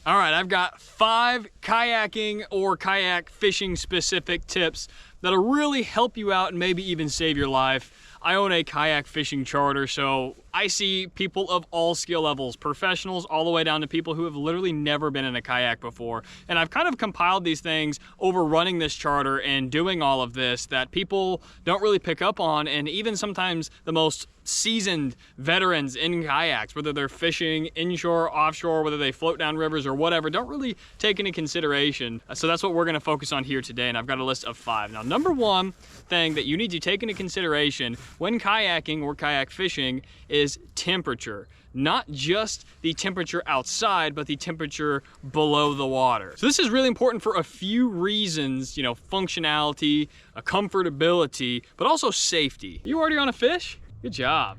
All right, I've got 5 kayaking or kayak fishing specific tips that'll really help you out and maybe even save your life. I own a kayak fishing charter, so I see people of all skill levels, professionals all the way down to people who have literally never been in a kayak before. And I've kind of compiled these things over running this charter and doing all of this that people don't really pick up on, and even sometimes the most seasoned veterans in kayaks, whether they're fishing inshore, offshore, whether they float down rivers or whatever, don't really take into consideration. So that's what we're gonna focus on here today, and I've got a list of 5. Now, number 1 thing that you need to take into consideration when kayaking or kayak fishing is temperature. Not just the temperature outside, but the temperature below the water. So this is really important for a few reasons, you know, functionality, comfortability, but also safety. You already on a fish? Good job.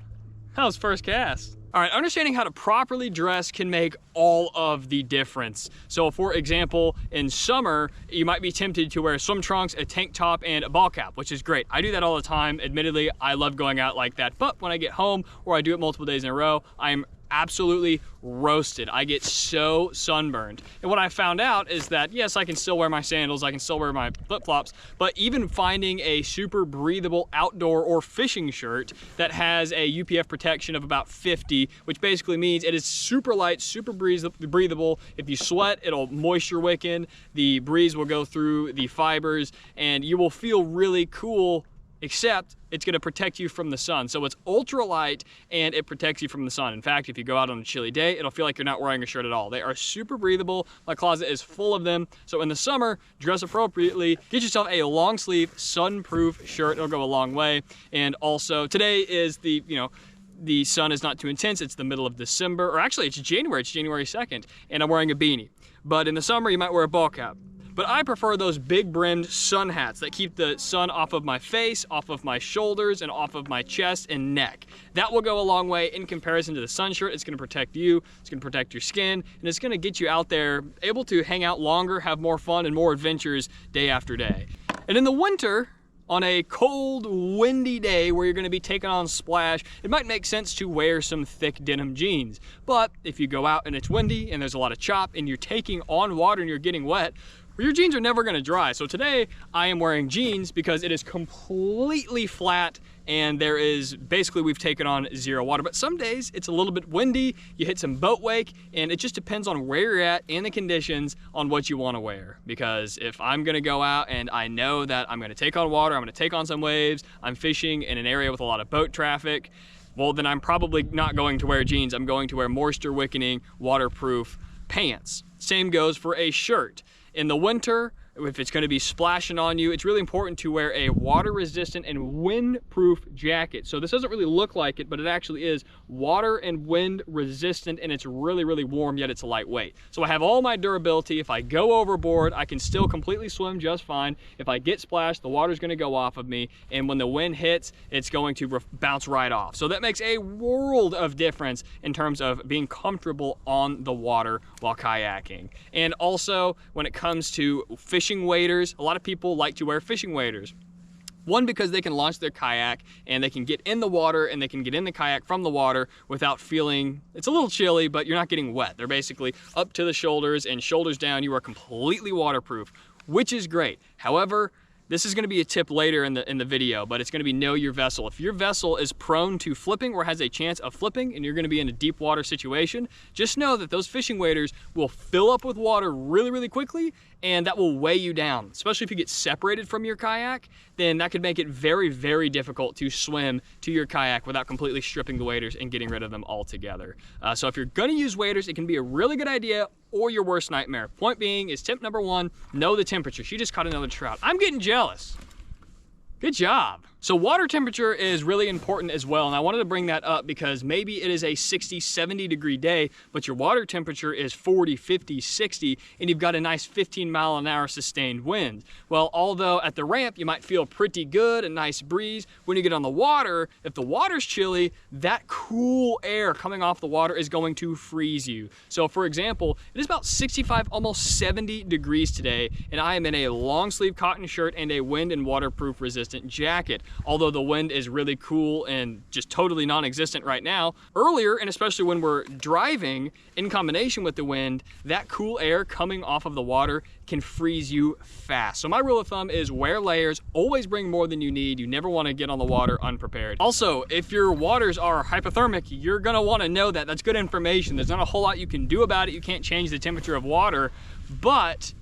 That was first cast. All right, understanding how to properly dress can make all of the difference. So for example, in summer, you might be tempted to wear swim trunks, a tank top, and a ball cap, which is great. I do that all the time. Admittedly, I love going out like that. But when I get home or I do it multiple days in a row, I'm absolutely roasted. I get so sunburned. And what I found out is that, yes, I can still wear my sandals, I can still wear my flip-flops, but even finding a super breathable outdoor or fishing shirt that has a UPF protection of about 50, which basically means it is super light, super breathable. If you sweat, it'll moisture wick in, the breeze will go through the fibers, and you will feel really cool, except it's gonna protect you from the sun. So it's ultralight and it protects you from the sun. In fact, if you go out on a chilly day, it'll feel like you're not wearing a shirt at all. They are super breathable. My closet is full of them. So in the summer, dress appropriately, get yourself a long sleeve, sun-proof shirt. It'll go a long way. And also today is the, you know, the sun is not too intense. It's the middle of December, or actually it's January 2nd, and I'm wearing a beanie. But in the summer, you might wear a ball cap. But I prefer those big brimmed sun hats that keep the sun off of my face, off of my shoulders, and off of my chest and neck. That will go a long way in comparison to the sun shirt. It's gonna protect you, it's gonna protect your skin, and it's gonna get you out there able to hang out longer, have more fun and more adventures day after day. And in the winter, on a cold, windy day where you're gonna be taking on splash, it might make sense to wear some thick denim jeans. But if you go out and it's windy and there's a lot of chop and you're taking on water and you're getting wet, your jeans are never gonna dry. So today I am wearing jeans because it is completely flat and there is basically, we've taken on 0 water. But some days it's a little bit windy, you hit some boat wake, and it just depends on where you're at and the conditions on what you wanna wear. Because if I'm gonna go out and I know that I'm gonna take on water, I'm gonna take on some waves, I'm fishing in an area with a lot of boat traffic, well then I'm probably not going to wear jeans. I'm going to wear moisture wicking, waterproof pants. Same goes for a shirt. In the winter, if it's gonna be splashing on you, it's really important to wear a water resistant and windproof jacket. So this doesn't really look like it, but it actually is water and wind resistant, and it's really, really warm, yet it's lightweight. So I have all my durability. If I go overboard, I can still completely swim just fine. If I get splashed, the water's gonna go off of me, and when the wind hits, it's going to bounce right off. So that makes a world of difference in terms of being comfortable on the water while kayaking. And also, when it comes to fishing waders, a lot of people like to wear fishing waders. One, because they can launch their kayak and they can get in the water and they can get in the kayak from the water without feeling, it's a little chilly, but you're not getting wet. They're basically up to the shoulders, and shoulders down, you are completely waterproof, which is great. However, this is gonna be a tip later in the video, but it's gonna be know your vessel. If your vessel is prone to flipping or has a chance of flipping and you're gonna be in a deep water situation, just know that those fishing waders will fill up with water really, really quickly, and that will weigh you down. Especially if you get separated from your kayak, then that could make it very, very difficult to swim to your kayak without completely stripping the waders and getting rid of them altogether. So if you're gonna use waders, it can be a really good idea or your worst nightmare. Point being is tip number 1, know the temperature. She just caught another trout. I'm getting jealous. Good job. So water temperature is really important as well, and I wanted to bring that up because maybe it is a 60, 70 degree day, but your water temperature is 40, 50, 60, and you've got a nice 15-mile-an-hour sustained wind. Well, although at the ramp you might feel pretty good, a nice breeze, when you get on the water, if the water's chilly, that cool air coming off the water is going to freeze you. So for example, it is about 65, almost 70 degrees today, and I am in a long sleeve cotton shirt and a wind and waterproof resistant jacket. although the wind is really cool and just totally non-existent right now. Earlier, and especially when we're driving in combination with the wind, that cool air coming off of the water can freeze you fast. So my rule of thumb is wear layers, always bring more than you need. You never want to get on the water unprepared. Also, if your waters are hypothermic, you're gonna want to know that. That's good information. There's not a whole lot you can do about it. You can't change the temperature of water, but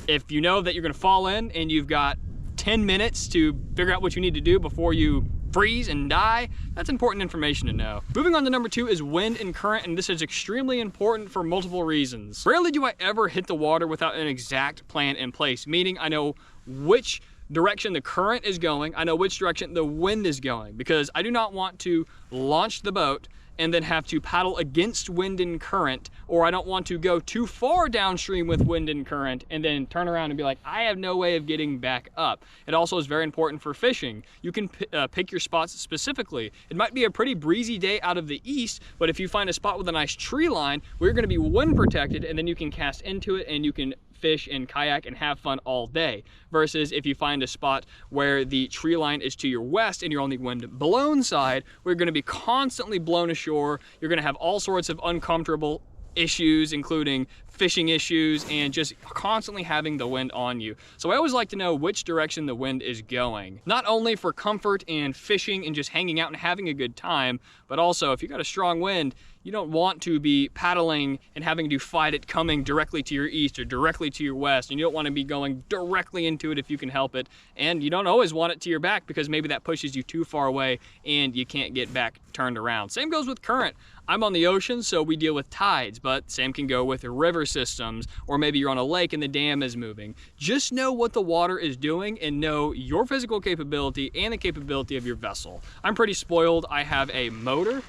if you know that you're gonna fall in and you've got 10 minutes to figure out what you need to do before you freeze and die, that's important information to know. Moving on to number 2 is wind and current, and this is extremely important for multiple reasons. Rarely do I ever hit the water without an exact plan in place, meaning I know which direction the current is going, I know which direction the wind is going, because I do not want to launch the boat and then have to paddle against wind and current, or I don't want to go too far downstream with wind and current and then turn around and be like, I have no way of getting back up. It also is very important for fishing. You can pick your spots specifically. It might be a pretty breezy day out of the east, but if you find a spot with a nice tree line where you're gonna be wind protected, and then you can cast into it and you can fish and kayak and have fun all day, versus if you find a spot where the tree line is to your west and you're on the wind blown side, where you're going to be constantly blown ashore. You're going to have all sorts of uncomfortable issues, including fishing issues and just constantly having the wind on you. So I always like to know which direction the wind is going, not only for comfort and fishing and just hanging out and having a good time, but also if you got a strong wind, you don't want to be paddling and having to fight it coming directly to your east or directly to your west, and you don't want to be going directly into it if you can help it, and you don't always want it to your back because maybe that pushes you too far away and you can't get back turned around. Same goes with current. I'm on the ocean, so we deal with tides, but same can go with river systems, or maybe you're on a lake and the dam is moving. Just know what the water is doing and know your physical capability and the capability of your vessel. I'm pretty spoiled. I have a motor.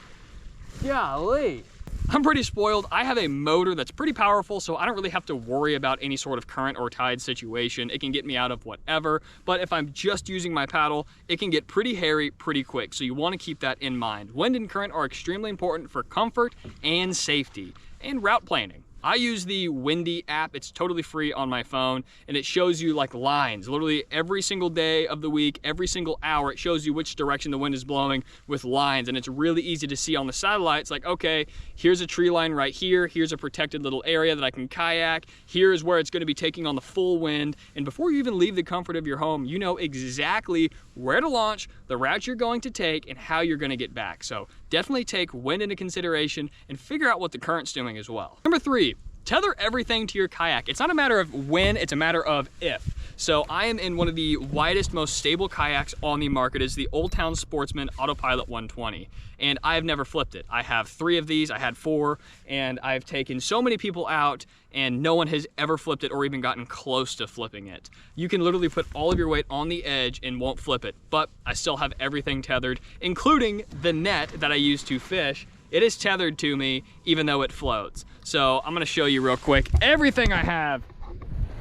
Golly. I'm pretty spoiled. I have a motor that's pretty powerful, so I don't really have to worry about any sort of current or tide situation. It can get me out of whatever, but if I'm just using my paddle, it can get pretty hairy pretty quick, so you want to keep that in mind. Wind and current are extremely important for comfort and safety and route planning. I use the Windy app. It's totally free on my phone, and it shows you like lines. Literally every single day of the week, every single hour, it shows you which direction the wind is blowing with lines, and it's really easy to see on the satellite. It's like, okay, here's a tree line right here. Here's a protected little area that I can kayak. Here's where it's going to be taking on the full wind. And before you even leave the comfort of your home, you know exactly where to launch, the route you're going to take, and how you're going to get back. So definitely take wind into consideration and figure out what the current's doing as well. Number 3, tether everything to your kayak. It's not a matter of when, it's a matter of if. So I am in one of the widest, most stable kayaks on the market. It's the Old Town Sportsman Autopilot 120. And I've never flipped it. I have 3 of these, I had 4, and I've taken so many people out and no one has ever flipped it or even gotten close to flipping it. You can literally put all of your weight on the edge and won't flip it, but I still have everything tethered, including the net that I use to fish. It is tethered to me even though it floats. So I'm gonna show you real quick. Everything I have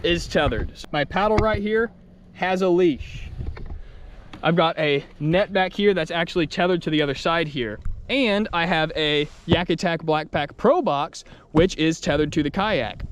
is tethered. My paddle right here has a leash. I've got a net back here that's actually tethered to the other side here. And I have a Yak Attack Black Pack Pro box, which is tethered to the kayak.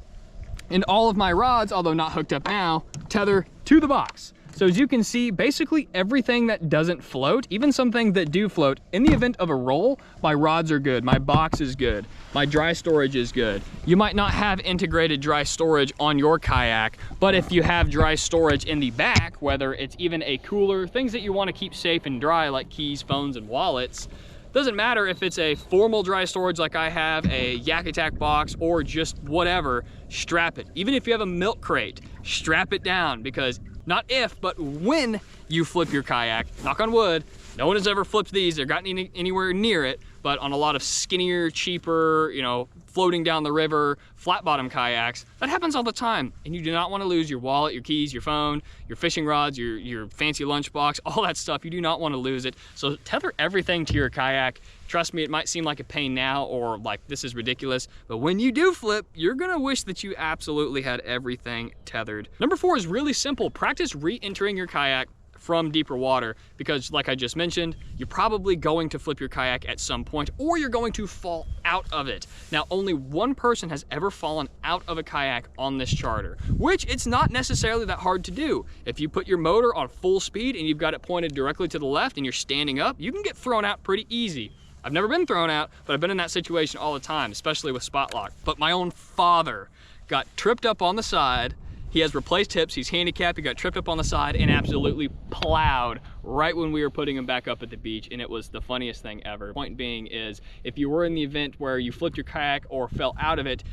And all of my rods, although not hooked up now, tether to the box. So as you can see, basically everything that doesn't float, even some things that do float, in the event of a roll, my rods are good, my box is good, my dry storage is good. You might not have integrated dry storage on your kayak, but if you have dry storage in the back, whether it's even a cooler, things that you want to keep safe and dry like keys, phones, and wallets, doesn't matter if it's a formal dry storage like I have, a Yak Attack box, or just whatever, strap it. Even if you have a milk crate, strap it down, because not if, but when you flip your kayak, knock on wood, no one has ever flipped these or gotten anywhere near it, but on a lot of skinnier, cheaper, you know, floating down the river, flat bottom kayaks, that happens all the time. And you do not want to lose your wallet, your keys, your phone, your fishing rods, your fancy lunchbox, all that stuff. You do not want to lose it. So tether everything to your kayak. Trust me, it might seem like a pain now or like this is ridiculous, but when you do flip, you're gonna wish that you absolutely had everything tethered. Number 4 is really simple. Practice re-entering your kayak from deeper water, because like I just mentioned, you're probably going to flip your kayak at some point, or you're going to fall out of it. Now, only one person has ever fallen out of a kayak on this charter, which it's not necessarily that hard to do. If you put your motor on full speed and you've got it pointed directly to the left and you're standing up, you can get thrown out pretty easy. I've never been thrown out, but I've been in that situation all the time, especially with spot lock. But my own father got tripped up on the side. He has replaced hips, he's handicapped, he got tripped up on the side and absolutely plowed right when we were putting him back up at the beach, and it was the funniest thing ever. Point being is, if you were in the event where you flipped your kayak or fell out of it,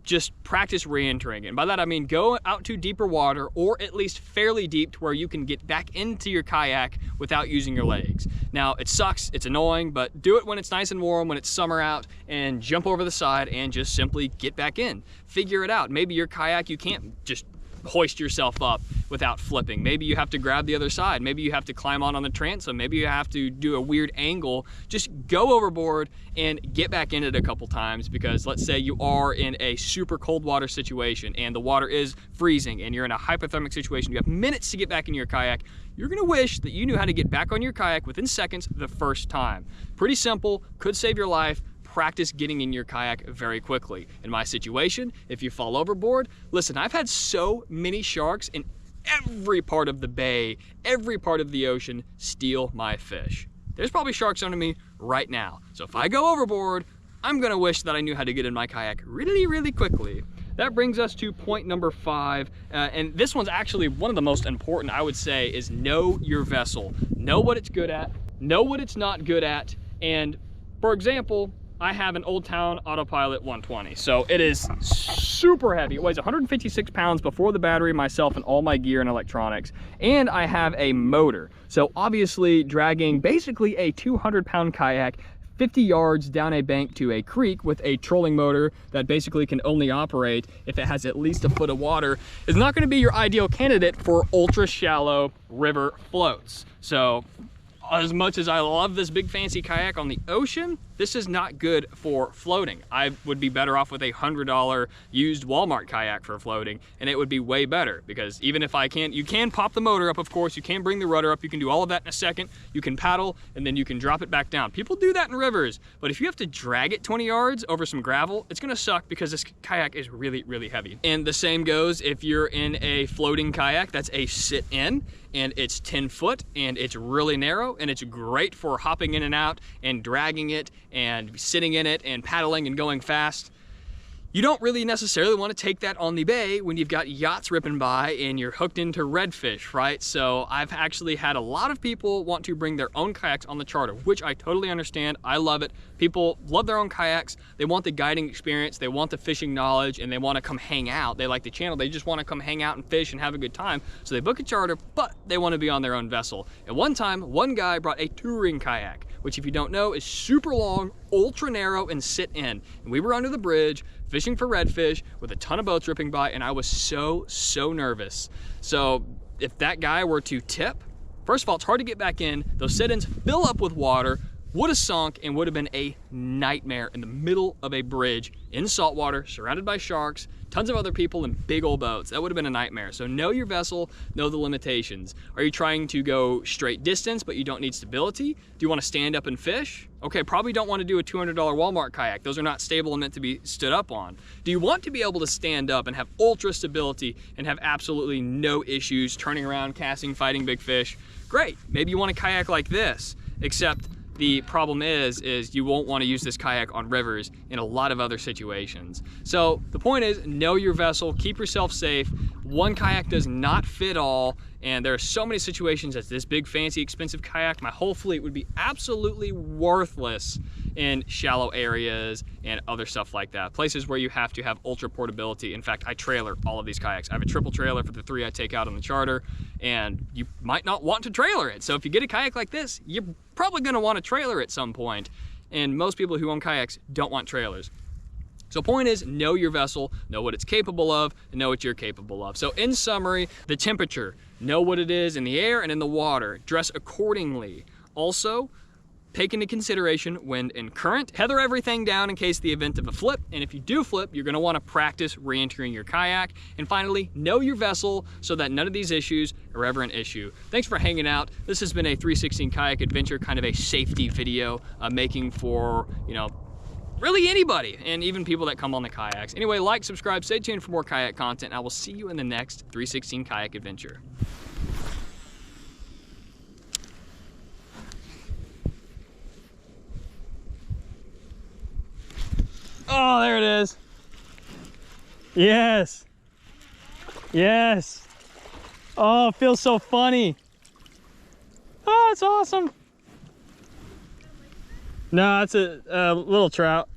just practice re-entering. And by that I mean go out to deeper water, or at least fairly deep to where you can get back into your kayak without using your legs. Now, it sucks, it's annoying, but do it when it's nice and warm, when it's summer out, and jump over the side and just simply get back in. Figure it out. Maybe your kayak, you can't just hoist yourself up without flipping. Maybe you have to grab the other side. Maybe you have to climb on the transom. Maybe you have to do a weird angle. Just go overboard and get back in it a couple times, because let's say you are in a super cold water situation and the water is freezing and you're in a hypothermic situation. You have minutes to get back in your kayak. You're gonna wish that you knew how to get back on your kayak within seconds the first time. Pretty simple, could save your life. Practice getting in your kayak very quickly. In my situation, if you fall overboard, listen, I've had so many sharks in every part of the bay, every part of the ocean, steal my fish. There's probably sharks under me right now. So if I go overboard, I'm gonna wish that I knew how to get in my kayak really, really quickly. That brings us to point number 5, and this one's actually one of the most important, I would say, is know your vessel. Know what it's good at, know what it's not good at, and for example, I have an Old Town Autopilot 120. So it is super heavy. It weighs 156 pounds before the battery, myself, and all my gear and electronics. And I have a motor. So obviously dragging basically a 200-pound kayak 50 yards down a bank to a creek with a trolling motor that basically can only operate if it has at least a foot of water is not going to be your ideal candidate for ultra shallow river floats. So as much as I love this big fancy kayak on the ocean, this is not good for floating. I would be better off with a $100 used Walmart kayak for floating, and it would be way better, because even if you can pop the motor up, of course, you can bring the rudder up, you can do all of that in a second, you can paddle, and then you can drop it back down. People do that in rivers, but if you have to drag it 20 yards over some gravel, it's gonna suck, because this kayak is really, really heavy. And the same goes if you're in a floating kayak that's a sit-in, and it's 10 foot, and it's really narrow, and it's great for hopping in and out and dragging it and sitting in it and paddling and going fast. You don't really necessarily want to take that on the bay when you've got yachts ripping by and you're hooked into redfish, right? So I've actually had a lot of people want to bring their own kayaks on the charter, which I totally understand. I love it. People love their own kayaks. They want the guiding experience. They want the fishing knowledge, and they want to come hang out. They like the channel. They just want to come hang out and fish and have a good time. So they book a charter, but they want to be on their own vessel. And one time, one guy brought a touring kayak, which, if you don't know, is super long, ultra narrow, and sit in. And we were under the bridge fishing for redfish with a ton of boats ripping by, and I was so nervous. So if that guy were to tip, first of all, it's hard to get back in. Those sit-ins fill up with water, would have sunk, and would have been a nightmare in the middle of a bridge in saltwater, surrounded by sharks, tons of other people, and big old boats. That would have been a nightmare. So know your vessel, know the limitations. Are you trying to go straight distance, but you don't need stability? Do you want to stand up and fish? Okay, probably don't want to do a $200 Walmart kayak. Those are not stable and meant to be stood up on. Do you want to be able to stand up and have ultra stability and have absolutely no issues turning around, casting, fighting big fish? Great, maybe you want a kayak like this, except the problem is you won't want to use this kayak on rivers in a lot of other situations. So the point is, know your vessel, keep yourself safe. One kayak does not fit all, and there are so many situations that this big, fancy, expensive kayak, my whole fleet, would be absolutely worthless in shallow areas and other stuff like that. Places where you have to have ultra portability. In fact, I trailer all of these kayaks. I have a triple trailer for the 3 I take out on the charter, and you might not want to trailer it. So if you get a kayak like this, you're probably gonna want to trailer at some point. And most people who own kayaks don't want trailers. So point is, know your vessel, know what it's capable of, and know what you're capable of. So in summary, the temperature, know what it is in the air and in the water, dress accordingly. Also, take into consideration wind and current. Tether everything down in case the event of a flip, and if you do flip, you're gonna wanna practice re-entering your kayak. And finally, know your vessel so that none of these issues are ever an issue. Thanks for hanging out. This has been a 316 kayak adventure, kind of a safety video, making for, you know, really anybody, and even people that come on the kayaks. Anyway, like, subscribe, stay tuned for more kayak content. I will see you in the next 316 kayak adventure. Oh, there it is. Yes. Yes. Oh, it feels so funny. Oh, it's awesome. No, it's a little trout.